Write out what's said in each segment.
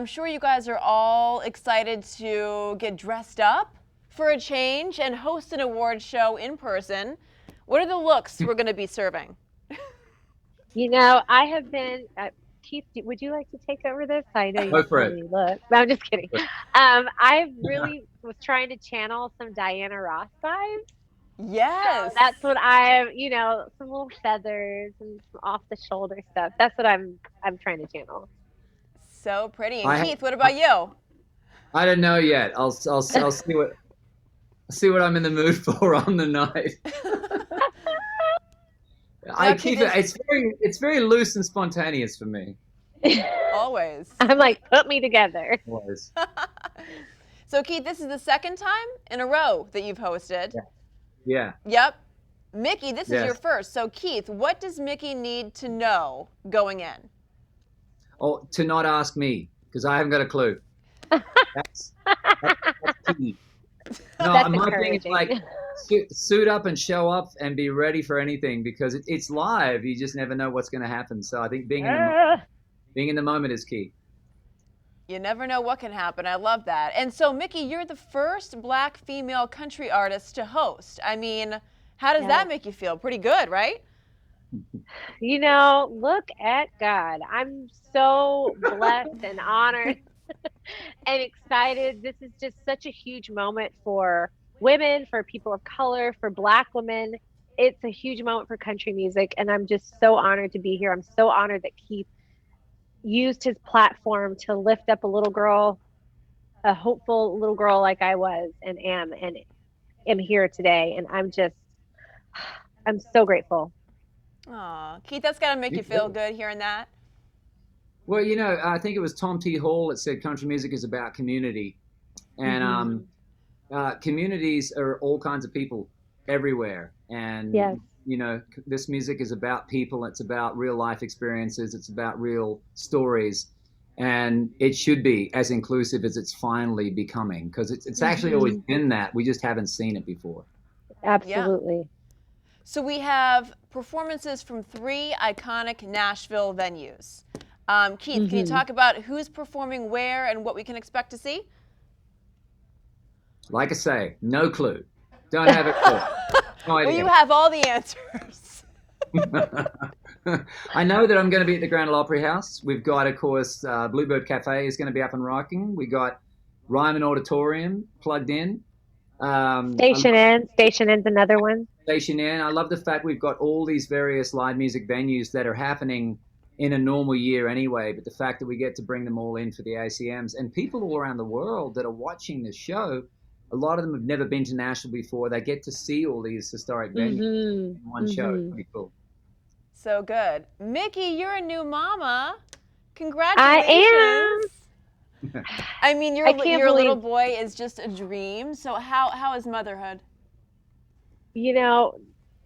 I'm sure you guys are all excited to get dressed up for a change and host an award show in person. What are the looks we're going to be serving? I have been, Keith, would you like to take over this? I know you Go for told it. me, look, no, I'm just kidding. I really was trying to channel some Diana Ross vibes. So Yes. that's what some little feathers and some off the shoulder stuff. That's what I'm trying to channel. So pretty. And I Keith, what about you? I don't know yet. I'll see what I'm in the mood for on the night. I keep it. It's very loose and spontaneous for me. Always. I'm like, put me together. Always. So Keith, this is the second time in a row that you've hosted. Yeah. Yep. Mickey, this is your Yes. first. So Keith, what does Mickey need to know going in? Oh, to not ask me because I haven't got a clue. That's key. No, That's my thing is encouraging. like suit up and show up and be ready for anything because it's live. You just never know what's going to happen. So I think being in the moment is key. You never know what can happen. I love that. And so, Mickey, you're the first Black female country artist to host. I mean, how does that make you feel? Pretty good, right? Look at God. I'm so blessed and honored and excited. This is just such a huge moment for women, for people of color, for Black women. It's a huge moment for country music, and I'm just so honored to be here. I'm so honored that Keith used his platform to lift up a little girl, a hopeful little girl like I was and am here today. And I'm so grateful. Aw, Keith, that's got to make you feel good hearing that. Well, I think it was Tom T. Hall that said country music is about community, and communities are all kinds of people everywhere. And Yes. this music is about people. It's about real life experiences. It's about real stories, and it should be as inclusive as it's finally becoming because it's actually always been that. We just haven't seen it before. Absolutely. Yeah. So we have performances from 3 iconic Nashville venues. Keith, can you talk about who's performing where and what we can expect to see? Like I say, no clue. Don't have a clue. No idea. Well, you have all the answers. I know that I'm going to be at the Grand Ole Opry House. We've got, of course, Bluebird Cafe is going to be up and rocking. We got Ryman Auditorium plugged in. Station Inn's another one. Station Inn. I love the fact we've got all these various live music venues that are happening in a normal year anyway, but the fact that we get to bring them all in for the ACMs and people all around the world that are watching the show, a lot of them have never been to Nashville before. They get to see all these historic venues in one show. It's pretty cool. So good. Mickey, you're a new mama. Congratulations. I am. I mean, your little boy is just a dream. So how is motherhood?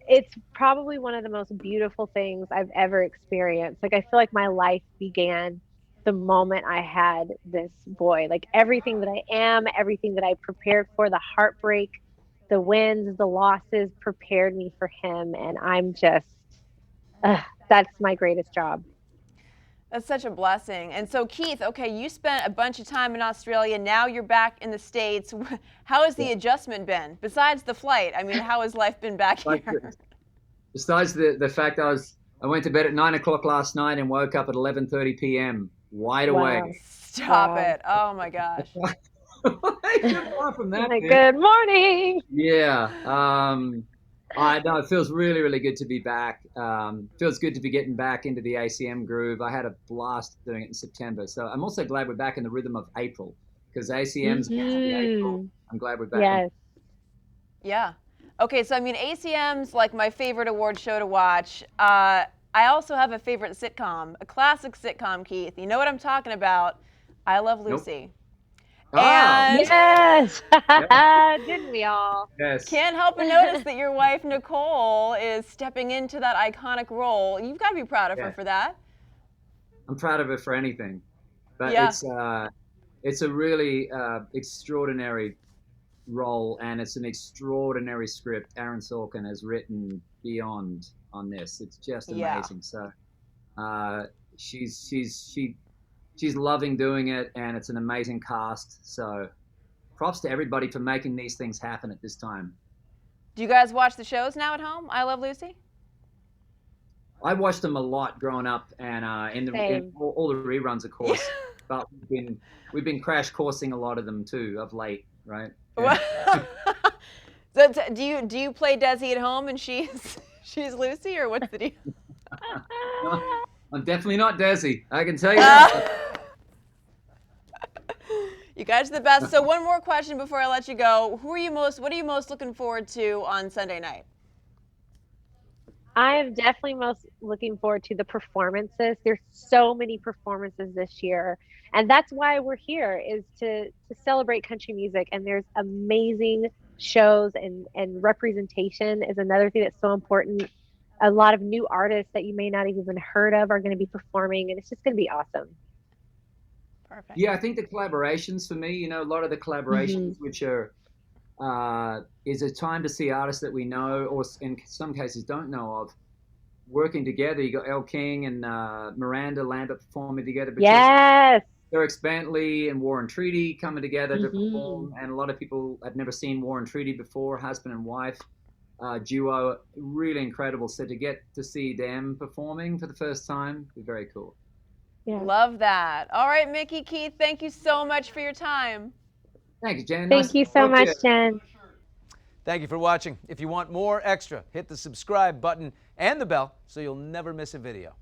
It's probably one of the most beautiful things I've ever experienced. Like, I feel like my life began the moment I had this boy. Like, everything that I am, everything that I prepared for, the heartbreak, the wins, the losses prepared me for him. And I'm just, that's my greatest job. That's such a blessing. And so, Keith, okay, you spent a bunch of time in Australia. Now you're back in the States. How has the adjustment been? Besides the flight, I mean, how has life been back here? Besides the fact I went to bed at 9 o'clock last night and woke up at 11:30 p.m. wide awake. Stop it. Oh, my gosh. From that, good morning. Yeah. I know it feels really, really good to be back. Feels good to be getting back into the ACM groove. I had a blast doing it in September. So I'm also glad we're back in the rhythm of April because ACM's April. I'm glad we're back. Yes. Yeah. Okay, so I mean, ACM's like my favorite award show to watch. I also have a favorite sitcom, a classic sitcom, Keith. You know what I'm talking about. I Love Lucy. Nope. And yes. Didn't we all? Yes. Can't help but notice that your wife, Nicole, is stepping into that iconic role. You've got to be proud of her for that. I'm proud of her for anything. But it's a really extraordinary role, and it's an extraordinary script Aaron Sorkin has written beyond on this. It's just amazing. So she she's loving doing it, and it's an amazing cast. So props to everybody for making these things happen at this time. Do you guys watch the shows now at home? I Love Lucy? I watched them a lot growing up, and in all the reruns, of course. But we've been crash coursing a lot of them too of late, right? Yeah. So do you play Desi at home and she's Lucy, or what's the deal? No, I'm definitely not Desi. I can tell you that. You guys are the best. So one more question before I let you go. What are you most looking forward to on Sunday night? I am definitely most looking forward to the performances. There's so many performances this year, and that's why we're here, is to celebrate country music. And there's amazing shows, and representation is another thing that's so important. A lot of new artists that you may not have even heard of are going to be performing, and it's just going to be awesome. Perfect. Yeah, I think the collaborations for me, a lot of the collaborations, which are is a time to see artists that we know, or in some cases don't know of, working together. You got Elle King and Miranda Lambert performing together. Yes. Eric Spantley and War and Treaty coming together to perform, and a lot of people have never seen War and Treaty before, husband and wife duo, really incredible. So to get to see them performing for the first time would be very cool. Yeah. Love that. All right, Mickey, Keith, thank you so much for your time. Thanks, Jen. Thank you so much, Jen. Thank you for watching. If you want more extra, hit the subscribe button and the bell so you'll never miss a video.